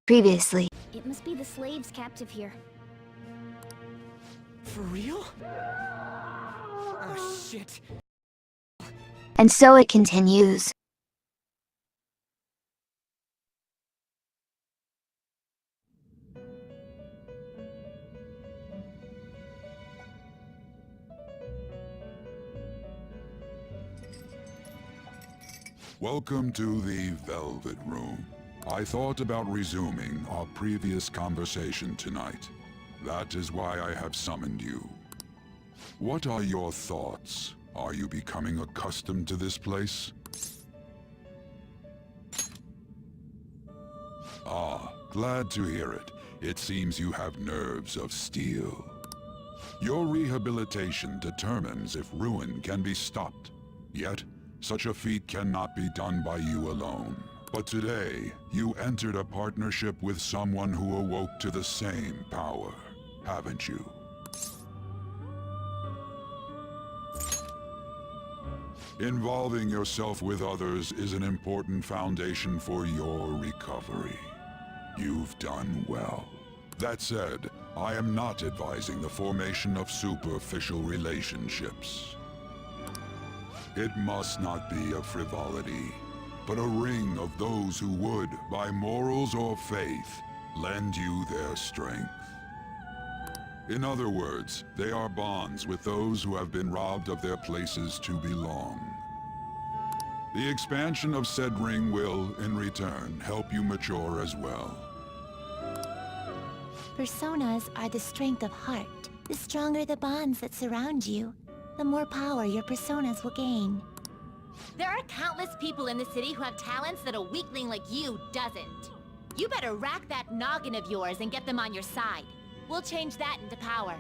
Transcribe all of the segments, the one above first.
Previously. It must be the slaves captive here. For real? Oh, shit. And so it continues. Welcome to the Velvet Room. I thought about resuming our previous conversation tonight. That is why I have summoned you. What are your thoughts? Are you becoming accustomed to this place? Ah, glad to hear it. It seems you have nerves of steel. Your rehabilitation determines if ruin can be stopped. Yet, such a feat cannot be done by you alone. But today, you entered a partnership with someone who awoke to the same power, haven't you? Involving yourself with others is an important foundation for your recovery. You've done well. That said, I am not advising the formation of superficial relationships. It must not be a frivolity, but a ring of those who would, by morals or faith, lend you their strength. In other words, they are bonds with those who have been robbed of their places to belong. The expansion of said ring will, in return, help you mature as well. Personas are the strength of heart. The stronger the bonds that surround you, the more power your personas will gain. There are countless people in the city who have talents that a weakling like you doesn't. You better rack that noggin of yours and get them on your side. We'll change that into power.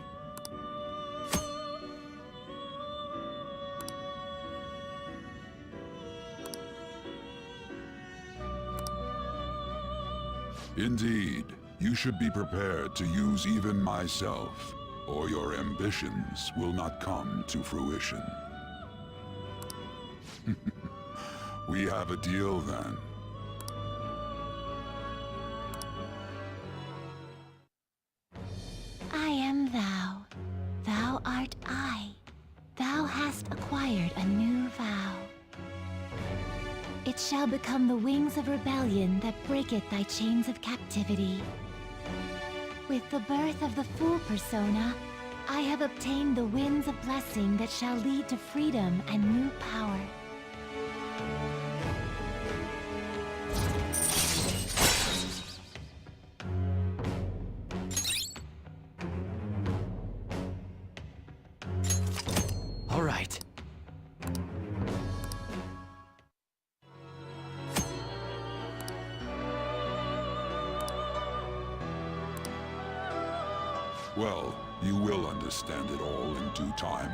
Indeed, you should be prepared to use even myself, or your ambitions will not come to fruition. We have a deal then. I am thou. Thou art I. Thou hast acquired a new vow. It shall become the wings of rebellion that breaketh thy chains of captivity. With the birth of the Fool persona, I have obtained the winds of blessing that shall lead to freedom and new power. All right. Well, you will understand it all in due time.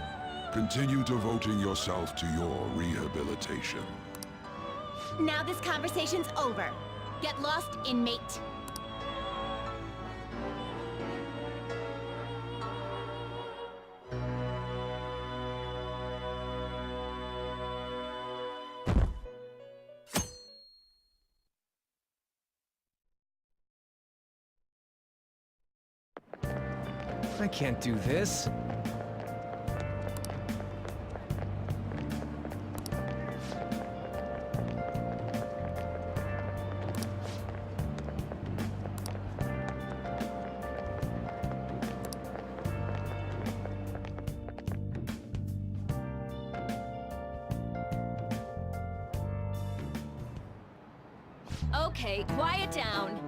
Continue devoting yourself to your rehabilitation. Now this conversation's over. Get lost, inmate. I can't do this. Okay, quiet down.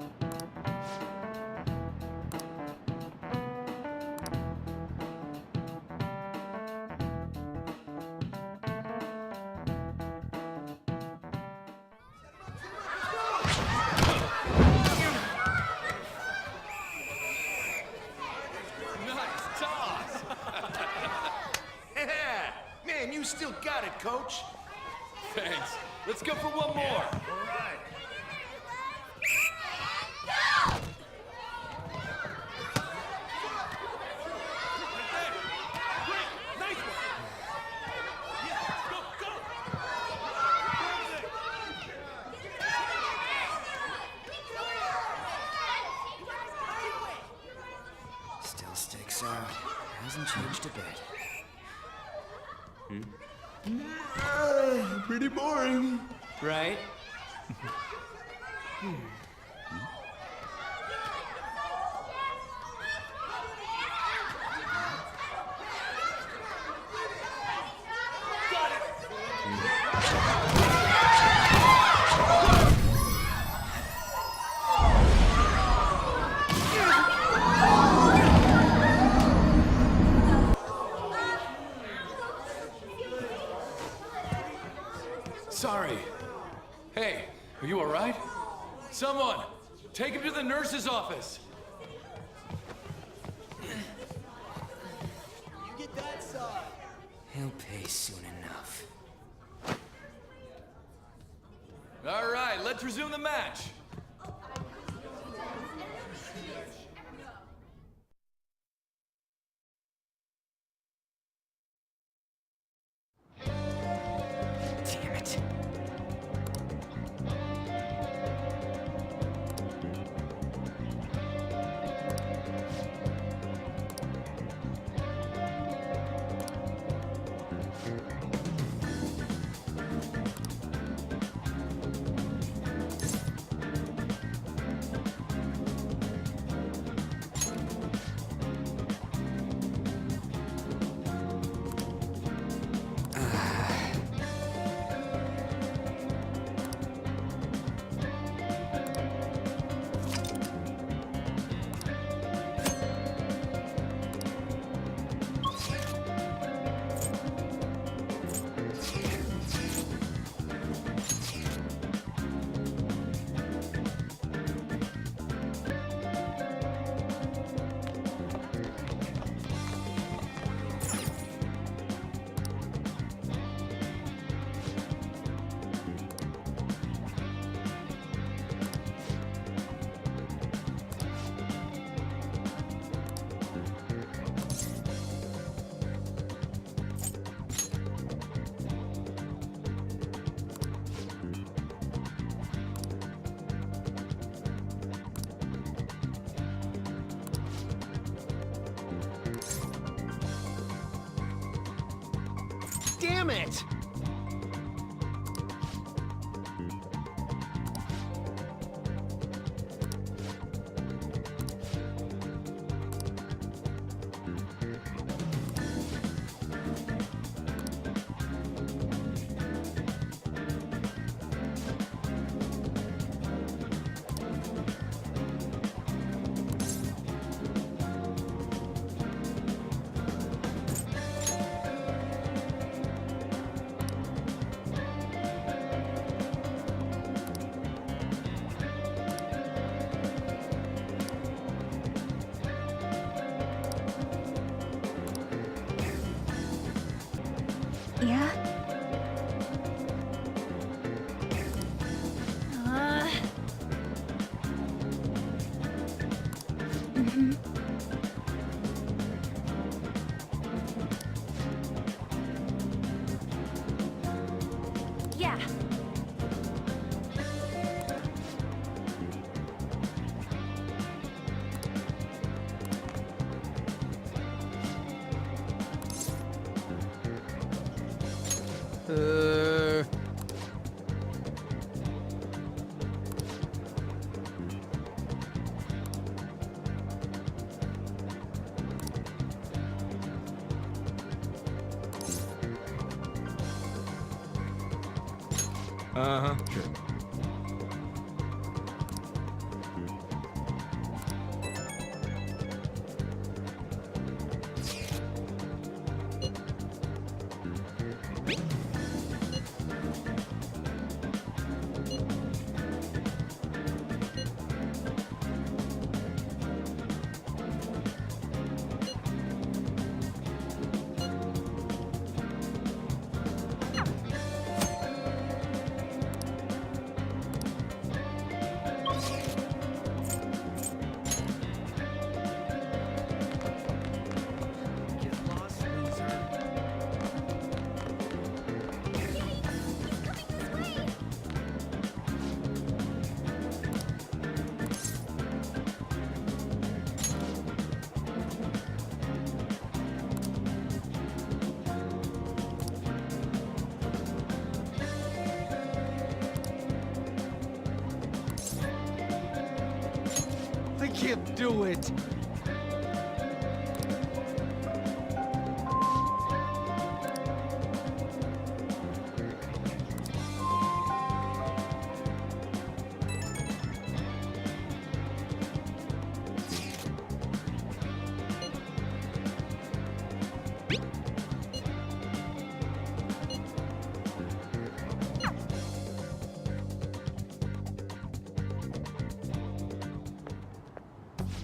Nice toss! Yeah! Man, you still got it, coach. Thanks. Let's go for one more. All right. Nice one. Yeah, go, go. checks out. Hasn't changed a bit. Pretty boring. Right? Sorry. Hey, are you alright? Someone, take him to the nurse's office. He'll pay soon enough. Alright, let's resume the match. Damn it. Damn it! Yeah? Yeah. Uh-huh. Sure. can't do it.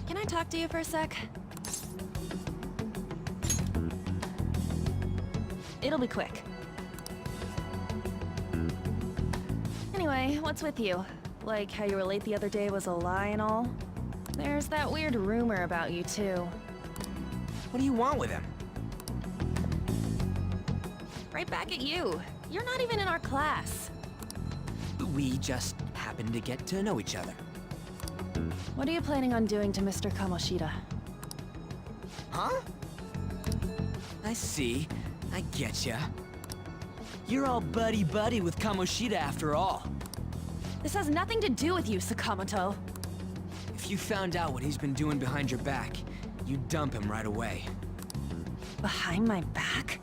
Can I talk to you for a sec? It'll be quick. Anyway, what's with you? Like how you were late the other day was a lie and all? There's that weird rumor about you too. What do you want with him? Right back at you. You're not even in our class. We just happened to get to know each other. What are you planning on doing to Mr. Kamoshida? Huh? I see. I getcha. You're all buddy-buddy with Kamoshida after all. This has nothing to do with you, Sakamoto. If you found out what he's been doing behind your back, you'd dump him right away. Behind my back?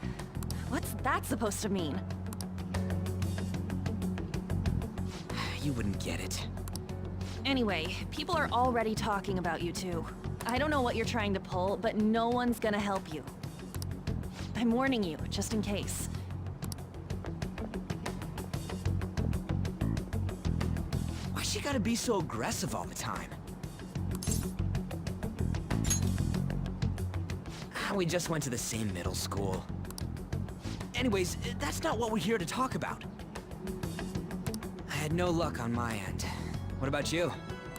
What's that supposed to mean? You wouldn't get it. Anyway, people are already talking about you two. I don't know what you're trying to pull, but no one's gonna help you. I'm warning you, just in case. Why she gotta be so aggressive all the time? We just went to the same middle school. Anyways, that's not what we're here to talk about. I had no luck on my end. What about you?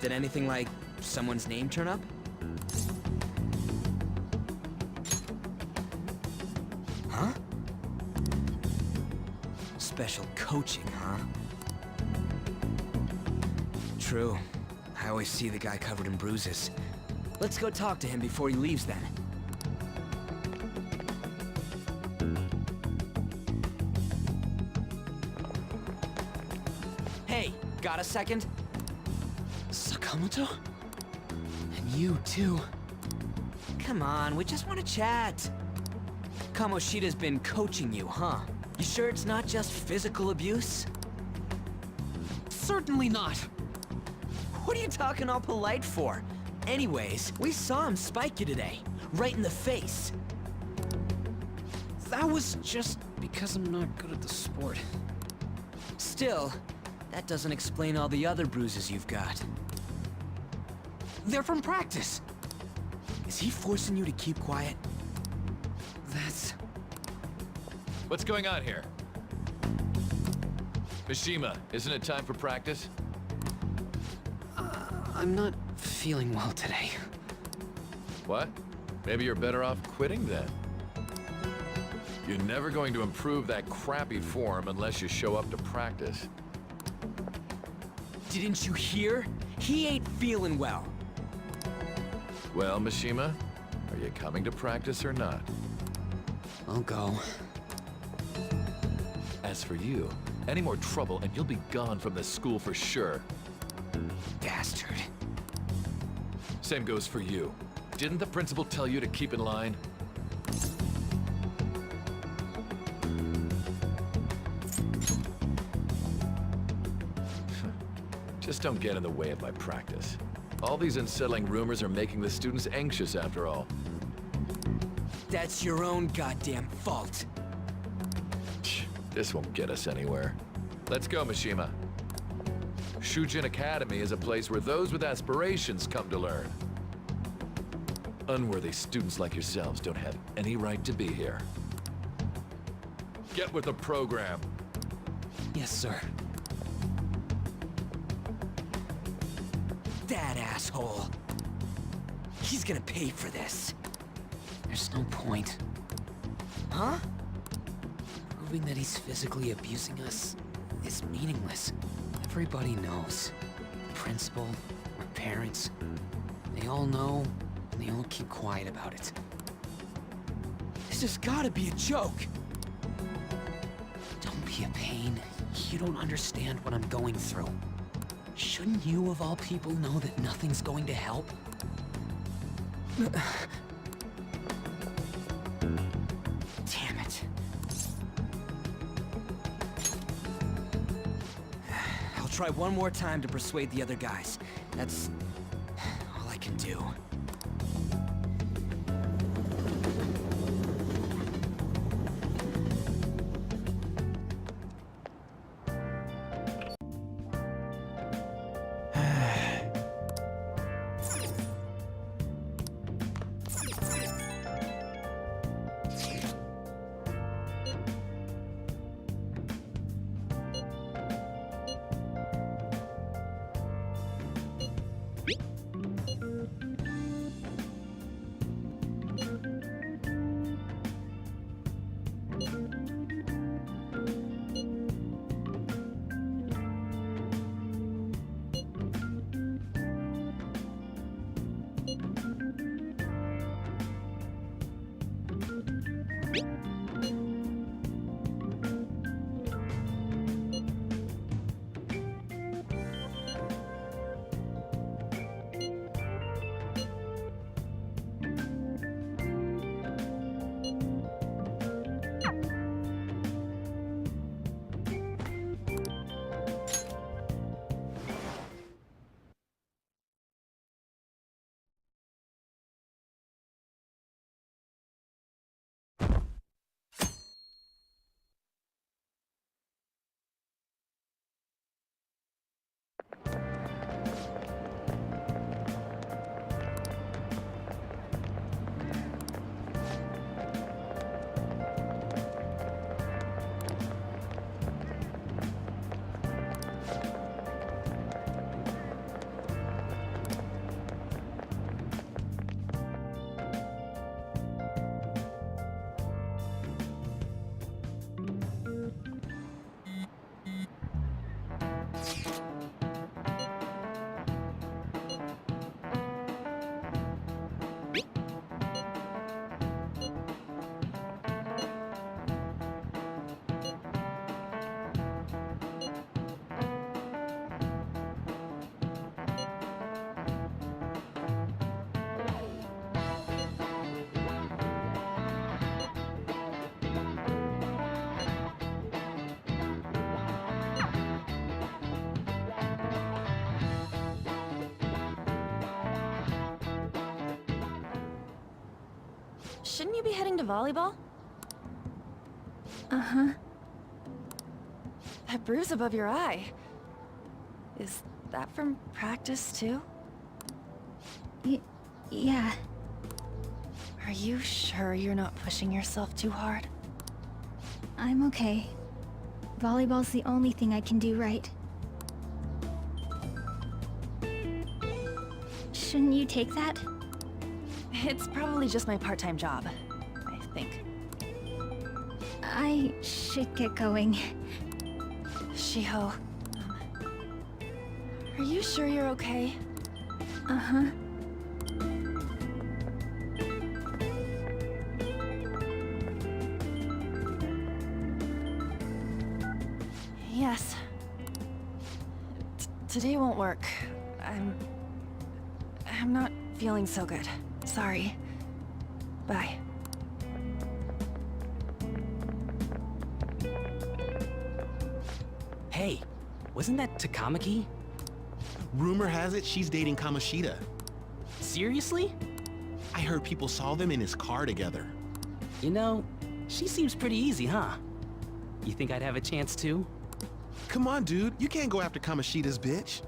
Did anything like someone's name turn up? Huh? Special coaching, huh? True. I always see the guy covered in bruises. Let's go talk to him before he leaves then. Hey, got a second? Sakamoto? And you too. Come on, we just want to chat. Kamoshida's been coaching you, huh? You sure it's not just physical abuse? Certainly not. What are you talking all polite for? Anyways, we saw him spike you today, right in the face. That was just because I'm not good at the sport. Still, that doesn't explain all the other bruises you've got. They're from practice. Is he forcing you to keep quiet? That's... What's going on here? Mishima, isn't it time for practice? I'm not feeling well today. What? Maybe you're better off quitting then. You're never going to improve that crappy form unless you show up to practice. Didn't you hear? He ain't feeling well. Well, Mishima, are you coming to practice or not? I'll go. As for you, any more trouble and you'll be gone from this school for sure. Bastard. Same goes for you. Didn't the principal tell you to keep in line? Just don't get in the way of my practice. All these unsettling rumors are making the students anxious after all. That's your own goddamn fault. This won't get us anywhere. Let's go, Mishima. Shujin Academy is a place where those with aspirations come to learn. Unworthy students like yourselves don't have any right to be here. Get with the program. Yes, sir. That asshole. He's gonna pay for this. There's no point. Huh? Proving that he's physically abusing us is meaningless. Everybody knows. The principal, our parents, they all know, and they all keep quiet about it. This has gotta be a joke. Don't be a pain. You don't understand what I'm going through. Shouldn't you, of all people, know that nothing's going to help? Damn it. I'll try one more time to persuade the other guys. That's all I can do. Shouldn't you be heading to volleyball? Uh-huh. That bruise above your eye. Is that from practice, too? Yeah. Are you sure you're not pushing yourself too hard? I'm okay. Volleyball's the only thing I can do right. Shouldn't you take that? It's probably just my part-time job, I think. I should get going. Shiho, are you sure you're okay? Uh-huh. Yes. Today won't work. I'm not feeling so good. Sorry. Bye. Hey, wasn't that Takamaki? Rumor has it she's dating Kamoshida. Seriously? I heard people saw them in his car together. You know, she seems pretty easy, huh? You think I'd have a chance too? Come on, dude. You can't go after Kamoshida's bitch.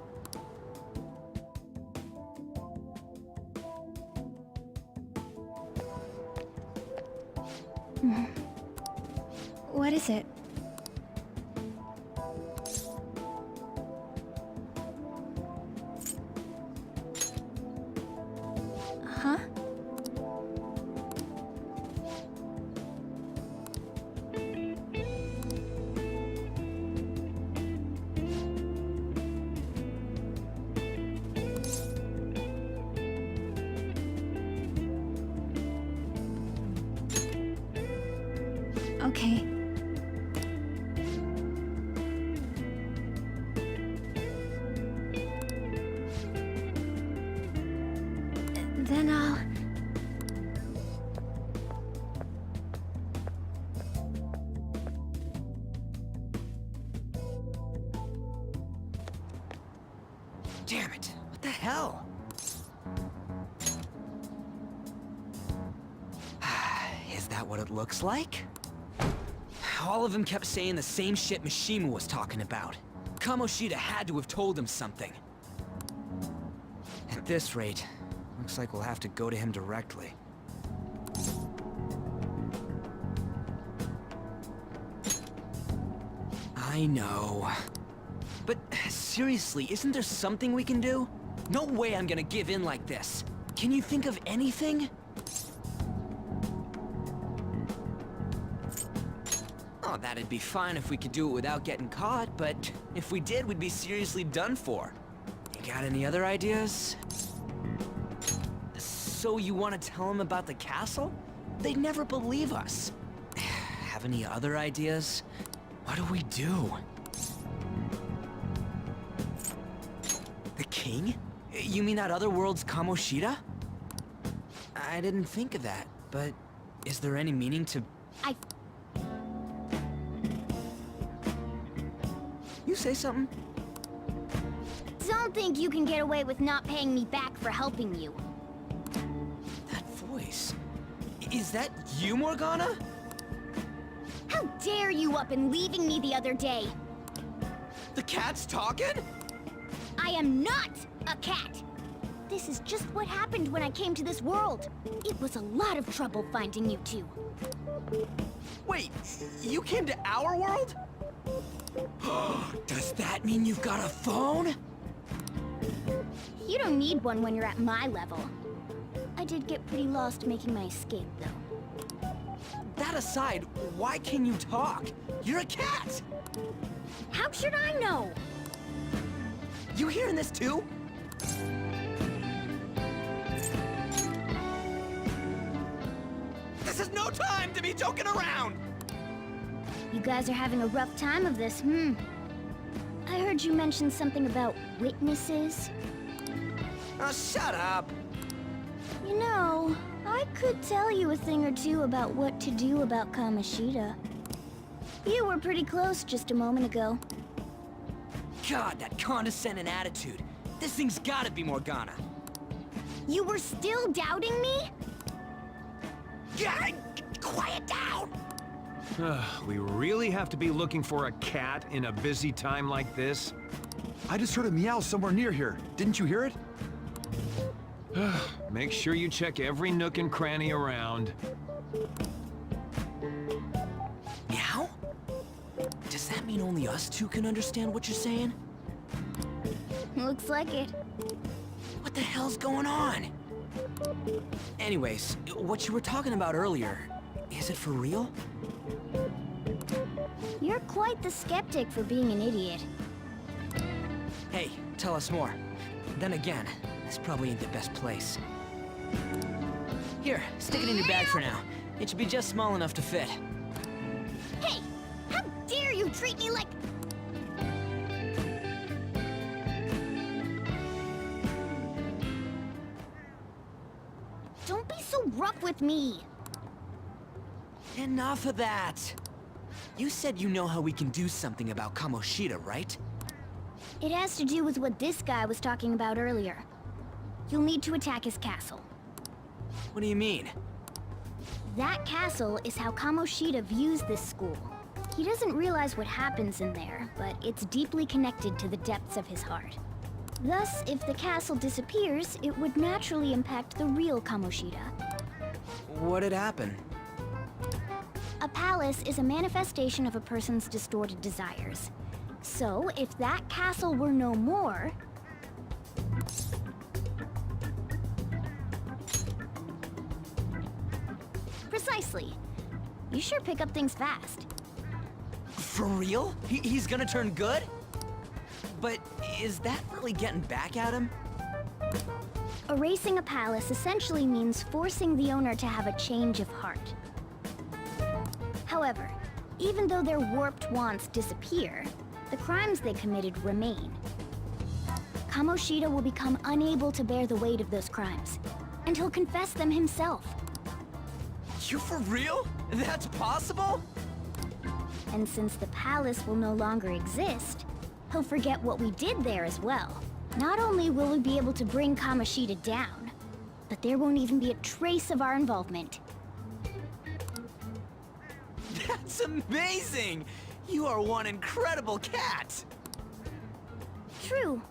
What is it? Huh? Okay. Then I'll... Damn it! What the hell? Is that what it looks like? All of them kept saying the same shit Mishima was talking about. Kamoshida had to have told him something. At this rate, looks like we'll have to go to him directly. I know. But seriously, isn't there something we can do? No way I'm gonna give in like this. Can you think of anything? Oh, that'd be fine if we could do it without getting caught, but if we did, we'd be seriously done for. You got any other ideas? So you want to tell them about the castle? They'd never believe us. Have any other ideas? What do we do? The king? You mean that other world's Kamoshida? I didn't think of that, but is there any meaning to... You say something? Don't think you can get away with not paying me back for helping you. That voice... Is that you, Morgana? How dare you up and leaving me the other day? The cat's talking? I am not a cat! This is just what happened when I came to this world. It was a lot of trouble finding you two. Wait, you came to our world? Does that mean you've got a phone? You don't need one when you're at my level. I did get pretty lost making my escape, though. That aside, why can you talk? You're a cat! How should I know? You hearing this too? This is no time to be joking around! You guys are having a rough time of this, I heard you mention something about witnesses. Oh, shut up! You know, I could tell you a thing or two about what to do about Kamoshida. You were pretty close just a moment ago. God, that condescending attitude. This thing's gotta be Morgana. You were still doubting me? God, quiet down! We really have to be looking for a cat in a busy time like this? I just heard a meow somewhere near here. Didn't you hear it? Make sure you check every nook and cranny around. Meow? Does that mean only us two can understand what you're saying? Looks like it. What the hell's going on? Anyways, what you were talking about earlier, is it for real? You're quite the skeptic for being an idiot. Hey, tell us more. Then again, this probably ain't the best place. Here, stick it in your bag for now. It should be just small enough to fit. Hey! How dare you treat me like... Don't be so rough with me! Enough of that! You said you know how we can do something about Kamoshida, right? It has to do with what this guy was talking about earlier. You'll need to attack his castle. What do you mean? That castle is how Kamoshida views this school. He doesn't realize what happens in there, but it's deeply connected to the depths of his heart. Thus, if the castle disappears, it would naturally impact the real Kamoshida. What'd happen? A palace is a manifestation of a person's distorted desires. So, if that castle were no more... Precisely. You sure pick up things fast. For real? He's gonna turn good? But is that really getting back at him? Erasing a palace essentially means forcing the owner to have a change of heart. However, even though their warped wants disappear, the crimes they committed remain. Kamoshida will become unable to bear the weight of those crimes. and he'll confess them himself. You for real? That's possible? And since the palace will no longer exist, he'll forget what we did there as well. Not only will we be able to bring Kamoshida down, but there won't even be a trace of our involvement. That's amazing! You are one incredible cat! True.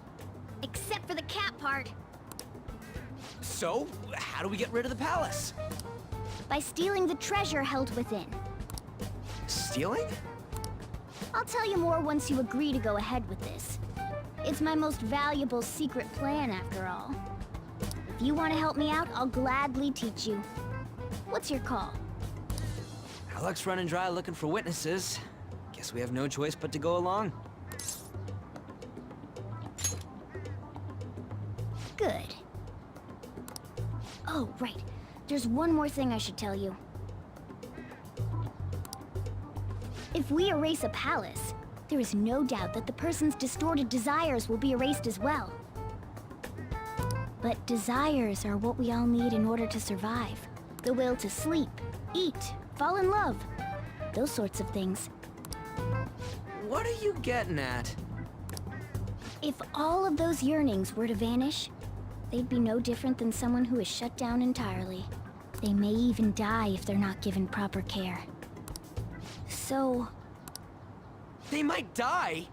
Except for the cat part. So, how do we get rid of the palace? By stealing the treasure held within. Stealing? I'll tell you more once you agree to go ahead with this. It's my most valuable secret plan, after all. If you want to help me out, I'll gladly teach you. What's your call? Our luck's running dry looking for witnesses. Guess we have no choice but to go along. Good. Oh, right. There's one more thing I should tell you. If we erase a palace, there is no doubt that the person's distorted desires will be erased as well. But desires are what we all need in order to survive. The will to sleep, eat, fall in love. Those sorts of things. What are you getting at? If all of those yearnings were to vanish, they'd be no different than someone who is shut down entirely. They may even die if they're not given proper care. So... They might die?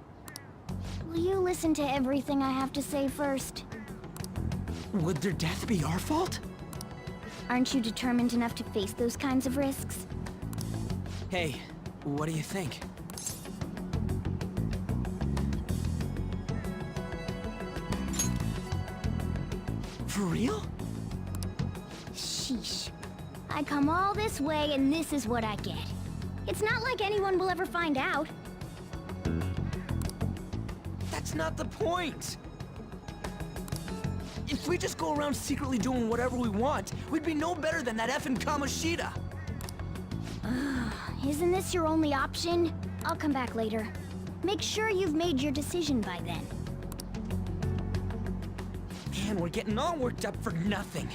will you listen to everything I have to say first? Would their death be our fault? Aren't you determined enough to face those kinds of risks? Hey, what do you think? For real? Sheesh. I come all this way and this is what I get. It's not like anyone will ever find out. That's not the point! If we just go around secretly doing whatever we want, we'd be no better than that effing Kamoshida! Isn't this your only option? I'll come back later. Make sure you've made your decision by then. Man, we're getting all worked up for nothing.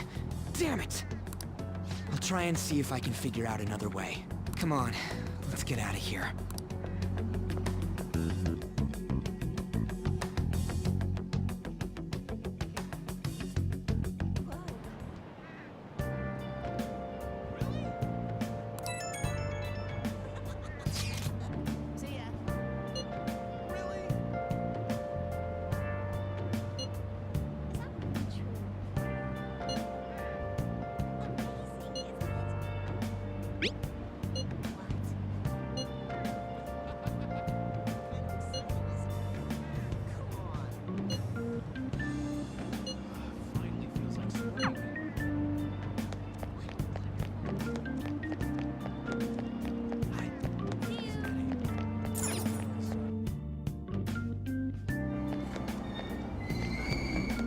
Damn it! I'll try and see if I can figure out another way. Come on, let's get out of here.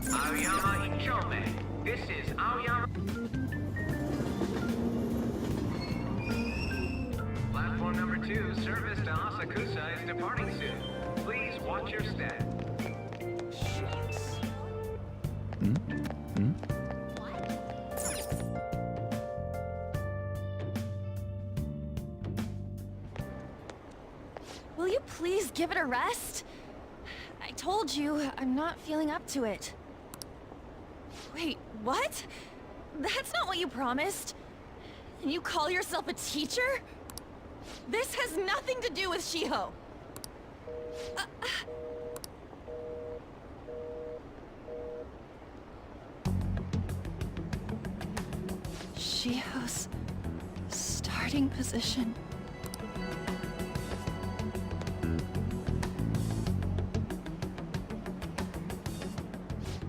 Aoyama Ichome. This is Aoyama. Platform number 2, service to Asakusa is departing soon. Please watch your step. Will you please give it a rest? I told you, I'm not feeling up to it. Wait, what? That's not what you promised. And you call yourself a teacher? This has nothing to do with Shiho. Shiho's starting position.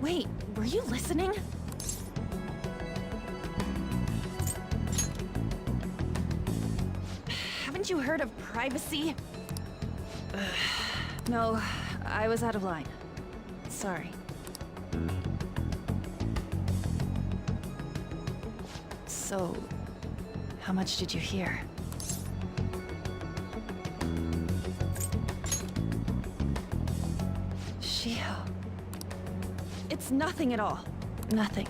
Wait, were you listening? Haven't you heard of privacy? No, I was out of line. Sorry. So, how much did you hear? Shiho. It's nothing at all. Nothing.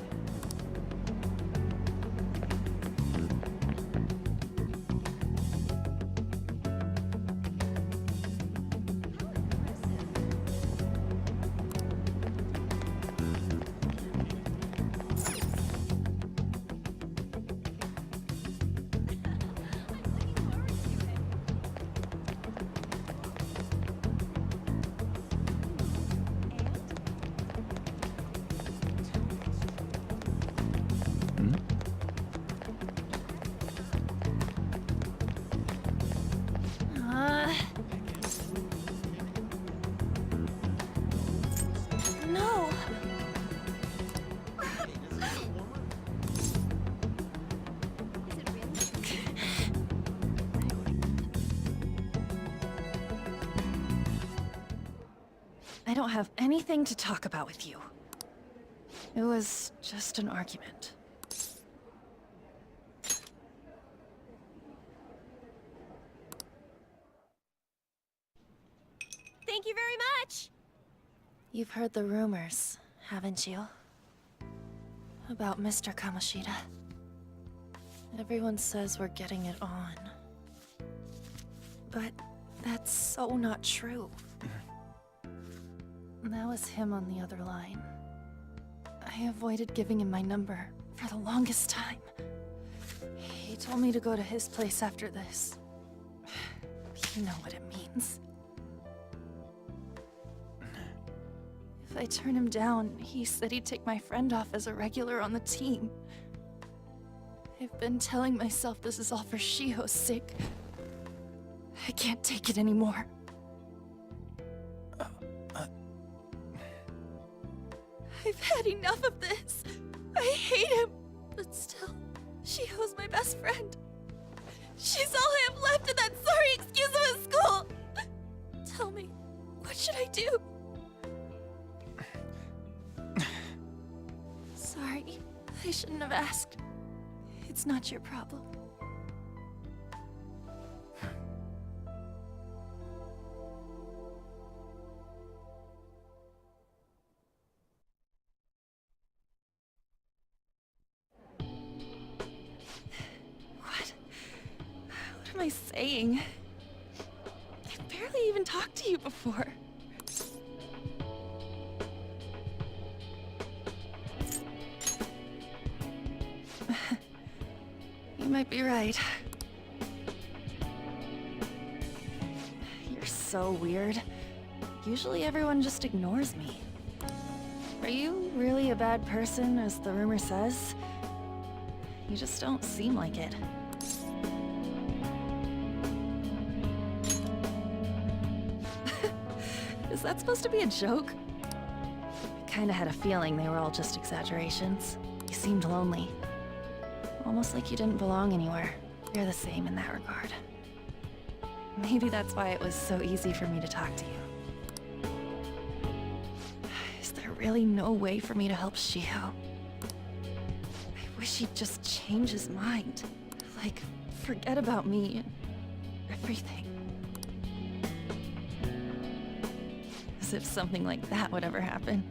I don't have anything to talk about with you. It was just an argument. Thank you very much! You've heard the rumors, haven't you? About Mr. Kamoshida. Everyone says we're getting it on. But that's so not true. That was him on the other line. I avoided giving him my number for the longest time. He told me to go to his place after this. You know what it means. If I turn him down, he said he'd take my friend off as a regular on the team. I've been telling myself this is all for Shiho's sake. I can't take it anymore. I've had enough of this. I hate him. But still, Shiho's my best friend. She's all I have left in that sorry excuse of a school. Tell me, what should I do? Sorry, I shouldn't have asked. It's not your problem. What am I saying? I've barely even talked to you before. You might be right. You're so weird. Usually everyone just ignores me. Are you really a bad person, as the rumor says? You just don't seem like it. Is that supposed to be a joke? I kinda had a feeling they were all just exaggerations. You seemed lonely. Almost like you didn't belong anywhere. You're the same in that regard. Maybe that's why it was so easy for me to talk to you. Is there really no way for me to help Shiho? I wish he'd just change his mind. Like, forget about me and everything. As if something like that would ever happen.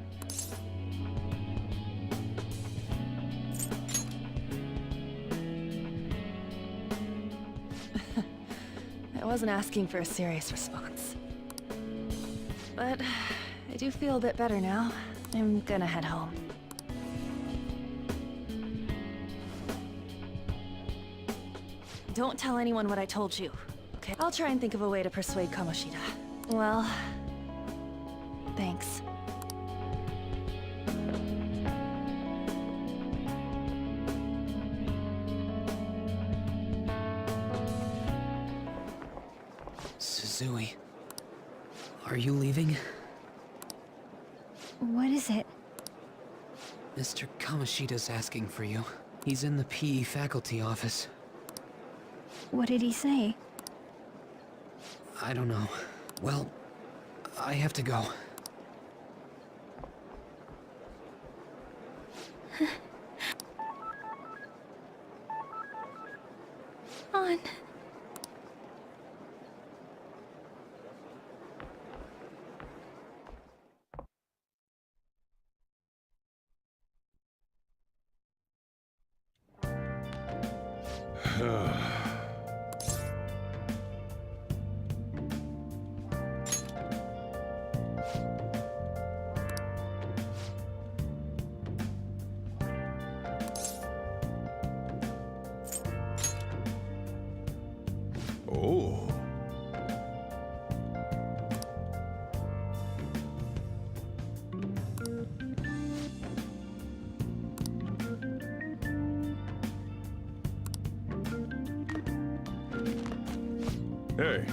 I wasn't asking for a serious response. But I do feel a bit better now. I'm gonna head home. Don't tell anyone what I told you, okay? I'll try and think of a way to persuade Kamoshida. Well, thanks. Suzui, are you leaving? What is it? Mr. Kamoshida's asking for you. He's in the PE faculty office. What did he say? I don't know. Well, I have to go. On. Oh. Hey.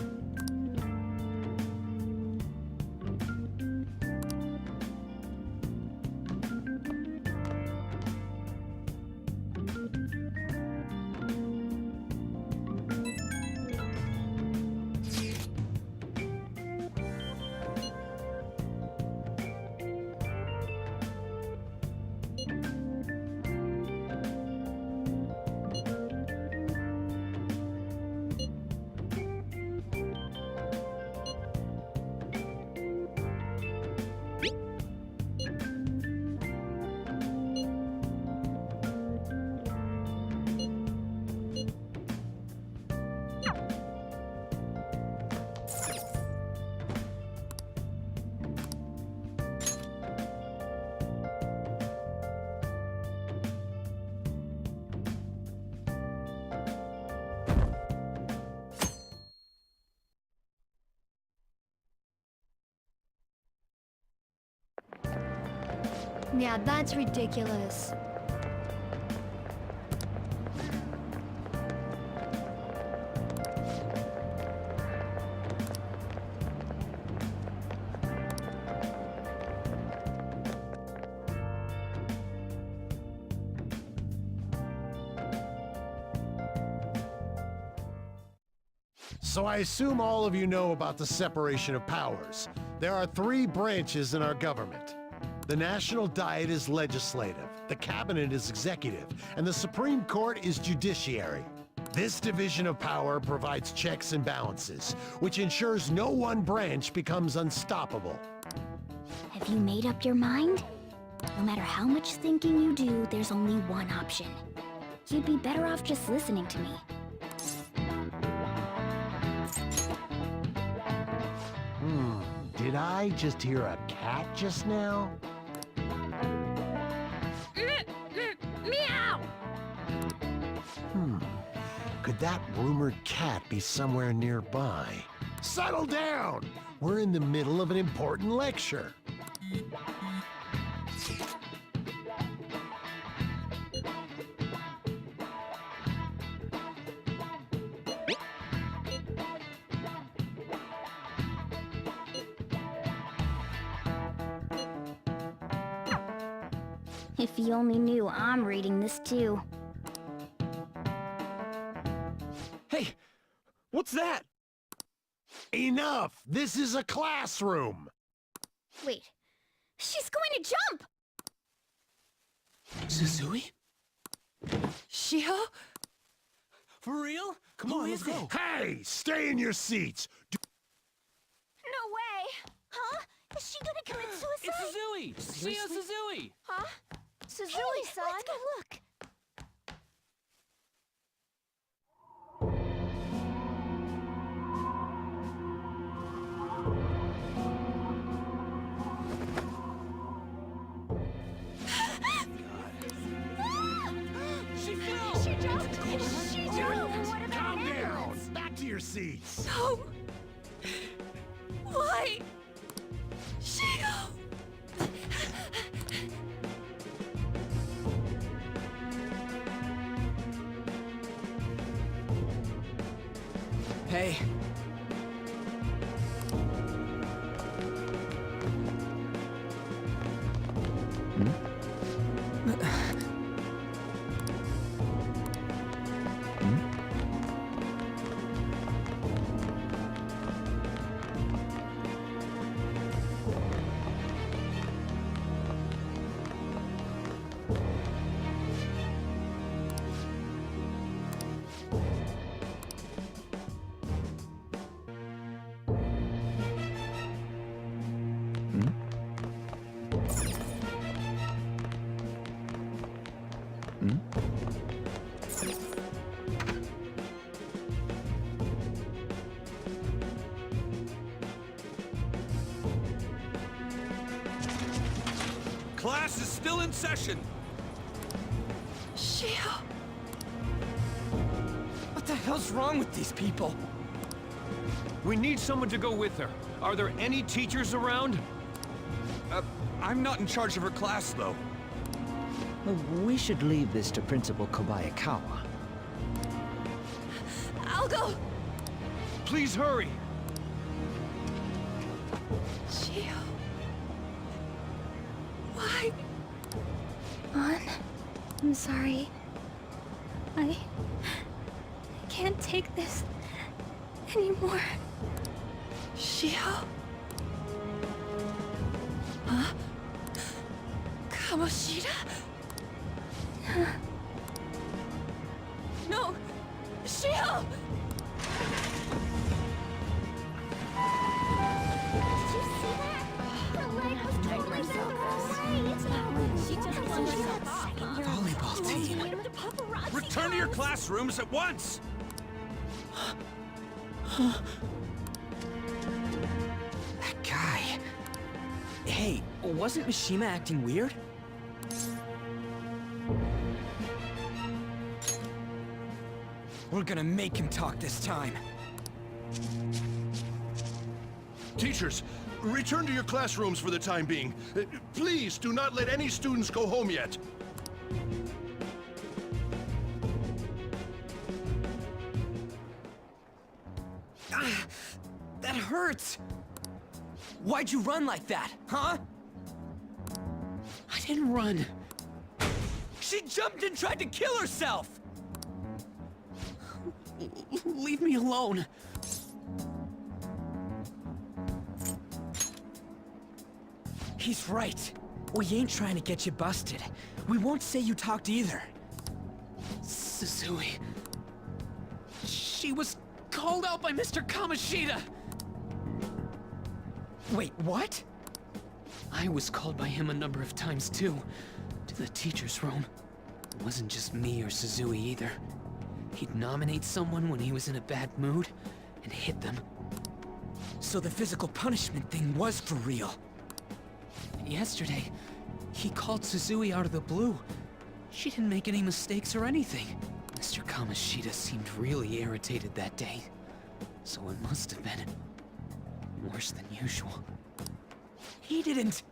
Yeah, that's ridiculous. So I assume all of you know about the separation of powers. There are 3 branches in our government. The National Diet is legislative, the Cabinet is executive, and the Supreme Court is judiciary. This division of power provides checks and balances, which ensures no one branch becomes unstoppable. Have you made up your mind? No matter how much thinking you do, there's only one option. You'd be better off just listening to me. Did I just hear a cat just now? Meow! Could that rumored cat be somewhere nearby? Settle down! We're in the middle of an important lecture. If you only knew I'm reading this too. Hey, what's that? Enough! This is a classroom! Wait, she's going to jump! Suzui? Shiho? For real? Come on, let's go. Hey! Stay in your seats! No way! Huh? Is she gonna commit suicide? It's Suzui! Shiho Suzui! Huh? Suzui-san? Let's go look. She fell! She jumped! She jumped! What about Calm down! animals? Back to your seats! No! Why? Shiho! Hey. Class is still in session. Shiho! What the hell's wrong with these people? We need someone to go with her. Are there any teachers around? I'm not in charge of her class, though. We should leave this to Principal Kobayakawa. I'll go! Please hurry. Shiho. Why? On. I'm sorry. I can't take this anymore. Shiho? Huh? Kamoshida? No! Shiho! Did you see that? Her leg was totally bent the wrong way. It's not good. She just won herself second-year Volleyball team. Return to your classrooms at once. That guy. Hey, wasn't Mishima acting weird? We're gonna make him talk this time. Teachers, Return to your classrooms for the time being. Please do not let any students go home yet. That hurts! Why'd you run like that, huh? I didn't run. She jumped and tried to kill herself! Leave me alone. He's right. We ain't trying to get you busted. We won't say you talked either. Suzui. She was called out by Mr. Kamoshida. Wait, what? I was called by him a number of times too, to the teacher's room. It wasn't just me or Suzui either. He'd nominate someone when he was in a bad mood and hit them. So the physical punishment thing was for real. Yesterday, he called Suzui out of the blue. She didn't make any mistakes or anything. Mr. Kamoshida seemed really irritated that day, so it must have been worse than usual. He didn't...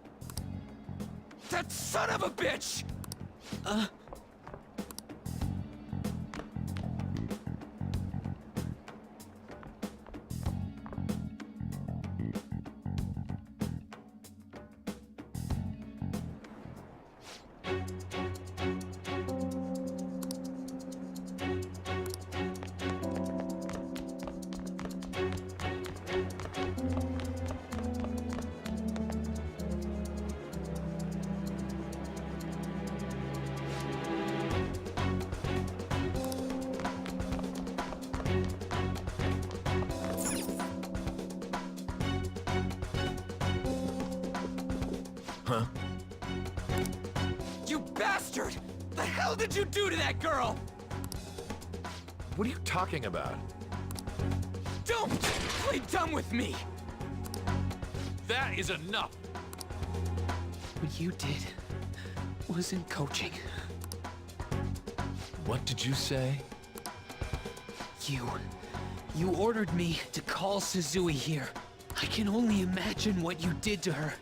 That son of a bitch! Huh? You bastard! The hell did you do to that girl? What are you talking about? Don't play dumb with me! That is enough! What you did wasn't coaching. What did you say? You ordered me to call Suzui here. I can only imagine what you did to her.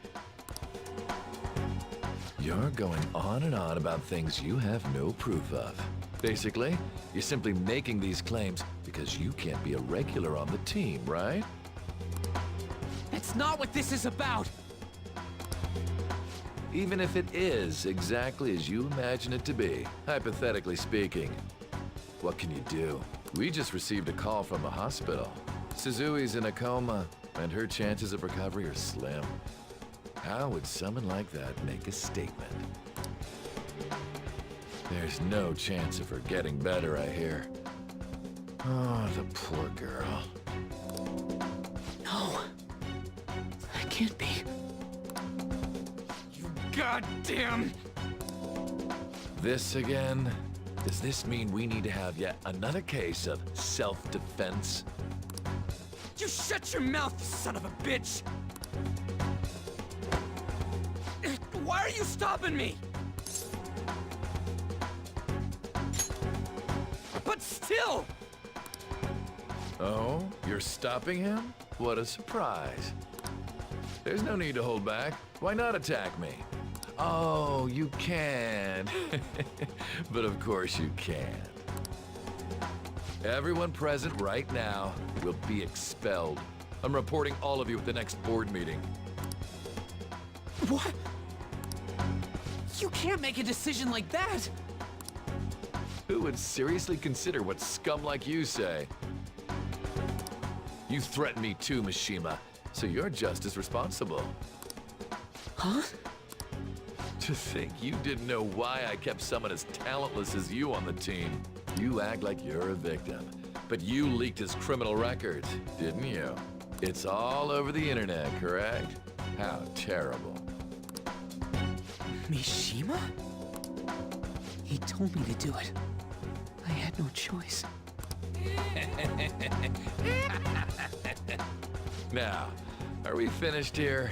You're going on and on about things you have no proof of. Basically, you're simply making these claims because you can't be a regular on the team, right? That's not what this is about! Even if it is exactly as you imagine it to be, hypothetically speaking, what can you do? We just received a call from the hospital. Suzui's in a coma, and her chances of recovery are slim. How would someone like that make a statement? There's no chance of her getting better, I hear. Oh, the poor girl. No. That can't be. You goddamn... This again? Does this mean we need to have yet another case of self-defense? You shut your mouth, you son of a bitch! Why are you stopping me? But still! Oh, you're stopping him? What a surprise. There's no need to hold back. Why not attack me? Oh, you can. But of course you can. Everyone present right now will be expelled. I'm reporting all of you at the next board meeting. What? You can't make a decision like that! Who would seriously consider what scum like you say? You threatened me too, Mishima, so you're just as responsible. Huh? To think you didn't know why I kept someone as talentless as you on the team. You act like you're a victim, but you leaked his criminal records, didn't you? It's all over the internet, correct? How terrible. Mishima? He told me to do it. I had no choice. Now, are we finished here?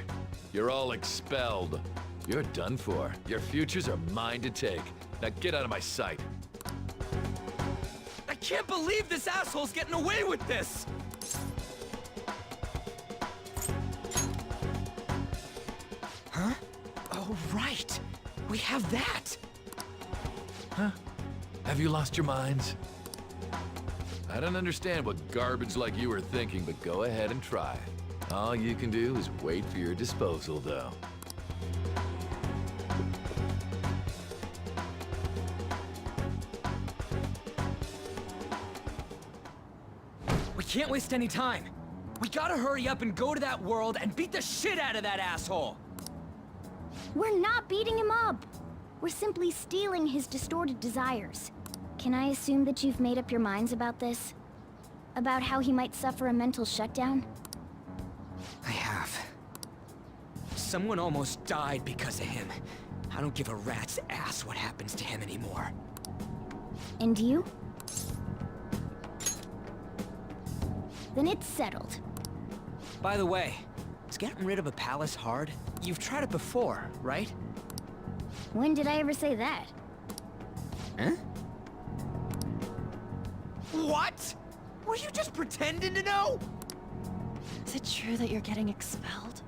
You're all expelled. You're done for. Your futures are mine to take. Now get out of my sight. I can't believe this asshole's getting away with this! Oh, right! We have that! Huh? Have you lost your minds? I don't understand what garbage like you were thinking, but go ahead and try. All you can do is wait for your disposal, though. We can't waste any time. We gotta hurry up and go to that world and beat the shit out of that asshole! We're not beating him up. We're simply stealing his distorted desires. Can I assume that you've made up your minds about this? About how he might suffer a mental shutdown? I have. Someone almost died because of him. I don't give a rat's ass what happens to him anymore. And you? Then it's settled. By the way, is getting rid of a palace hard? You've tried it before, right? When did I ever say that? Huh? What? Were you just pretending to know? Is it true that you're getting expelled?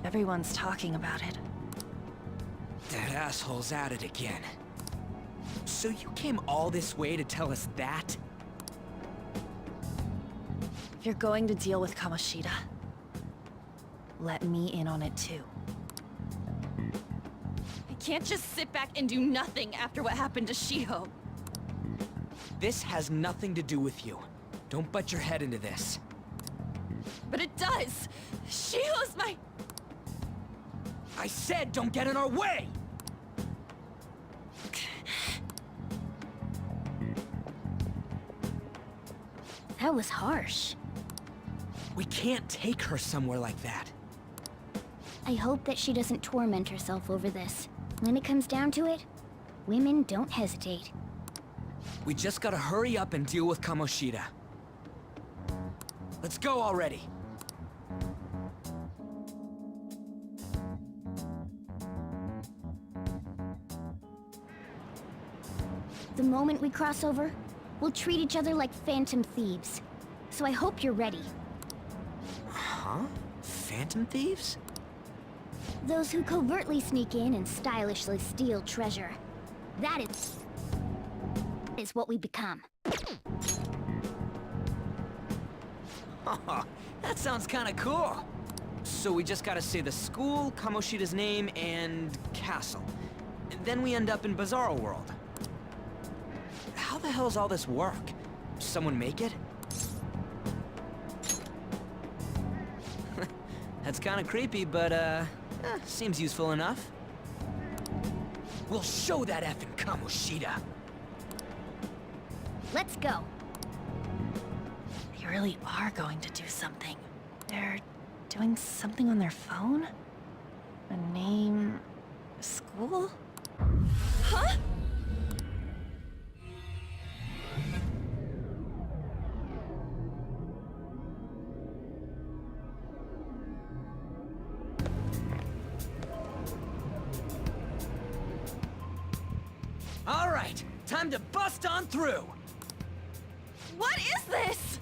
Everyone's talking about it. That asshole's at it again. So you came all this way to tell us that? If you're going to deal with Kamoshida, let me in on it too. I can't just sit back and do nothing after what happened to Shiho. This has nothing to do with you. Don't butt your head into this. But it does! Shiho's my... I said don't get in our way! That was harsh. We can't take her somewhere like that. I hope that she doesn't torment herself over this. When it comes down to it, women don't hesitate. We just gotta hurry up and deal with Kamoshida. Let's go already. The moment we cross over, we'll treat each other like phantom thieves. So I hope you're ready. Huh? Phantom thieves? Those who covertly sneak in and stylishly steal treasure. That is what we become. That sounds kinda cool. So we just gotta say the school, Kamoshida's name, and castle. And then we end up in Bizarro World. How the hell's all this work? Someone make it? That's kinda creepy, but seems useful enough. We'll show that effing Kamoshida. Let's go. They really are going to do something. They're doing something on their phone? A name... a school? Huh? All right, time to bust on through. What is this?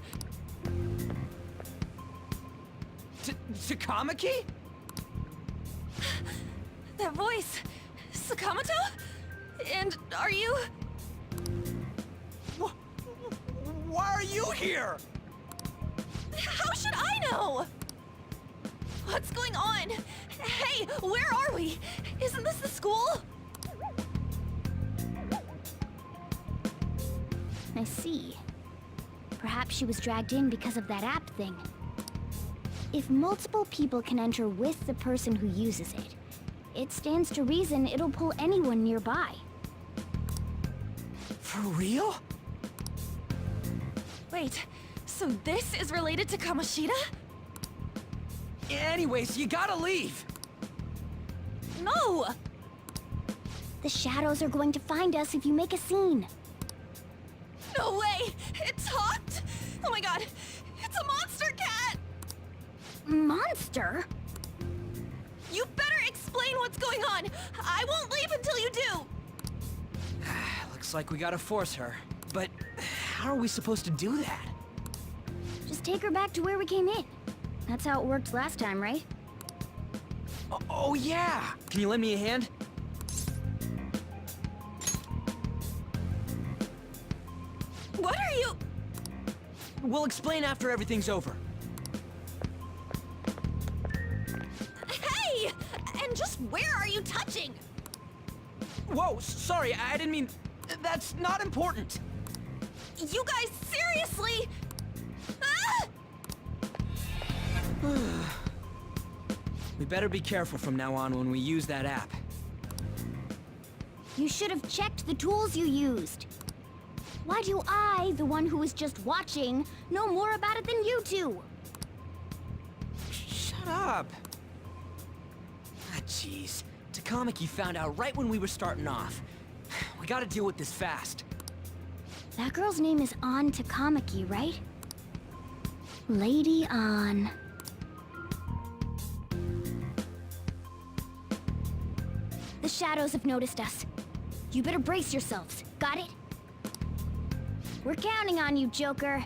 Takamaki? That voice... Sakamoto? And are you... Why are you here? How should I know? What's going on? Hey, where are we? Isn't this the school? I see. Perhaps she was dragged in because of that app thing. If multiple people can enter with the person who uses it, it stands to reason it'll pull anyone nearby. For real? Wait, so this is related to Kamoshida? Anyways, you gotta leave! No! The shadows are going to find us if you make a scene. No way! It talked? Oh my god! It's a monster cat! Monster? You better explain what's going on! I won't leave until you do! Looks like we gotta force her. But how are we supposed to do that? Just take her back to where we came in. That's how it worked last time, right? Oh yeah! Can you lend me a hand? What are you... We'll explain after everything's over. Hey! And just where are you touching? Whoa, sorry, I didn't mean... That's not important. You guys, seriously? Ah! We better be careful from now on when we use that app. You should have checked the tools you used. Why do I, the one who was just watching, know more about it than you two? Shut up. Ah, jeez. Takamaki found out right when we were starting off. We gotta deal with this fast. That girl's name is An Takamaki, right? Lady An. The shadows have noticed us. You better brace yourselves. Got it? We're counting on you, Joker.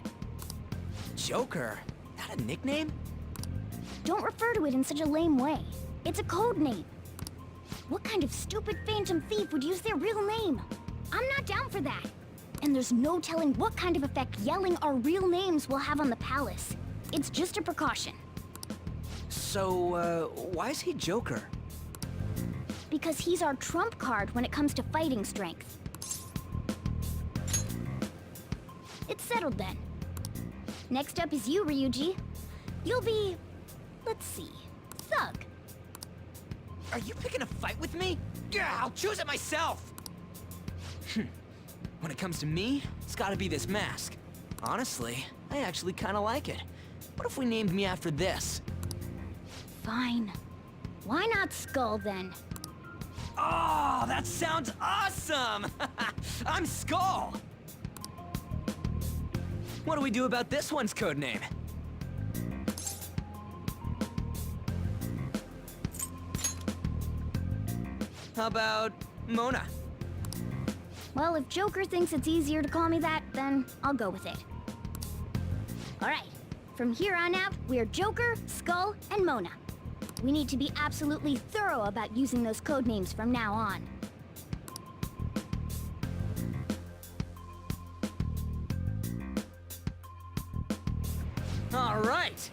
Joker? That a nickname? Don't refer to it in such a lame way. It's a code name. What kind of stupid phantom thief would use their real name? I'm not down for that. And there's no telling what kind of effect yelling our real names will have on the palace. It's just a precaution. So, why is he Joker? Because he's our trump card when it comes to fighting strength. It's settled then. Next up is you, Ryuji. You'll be... let's see... Thug. Are you picking a fight with me? Yeah, I'll choose it myself! When it comes to me, it's gotta be this mask. Honestly, I actually kinda like it. What if we named me after this? Fine. Why not Skull, then? Oh, that sounds awesome! I'm Skull! What do we do about this one's codename? How about Mona? Well, if Joker thinks it's easier to call me that, then I'll go with it. Alright, from here on out, we're Joker, Skull, and Mona. We need to be absolutely thorough about using those codenames from now on. All right,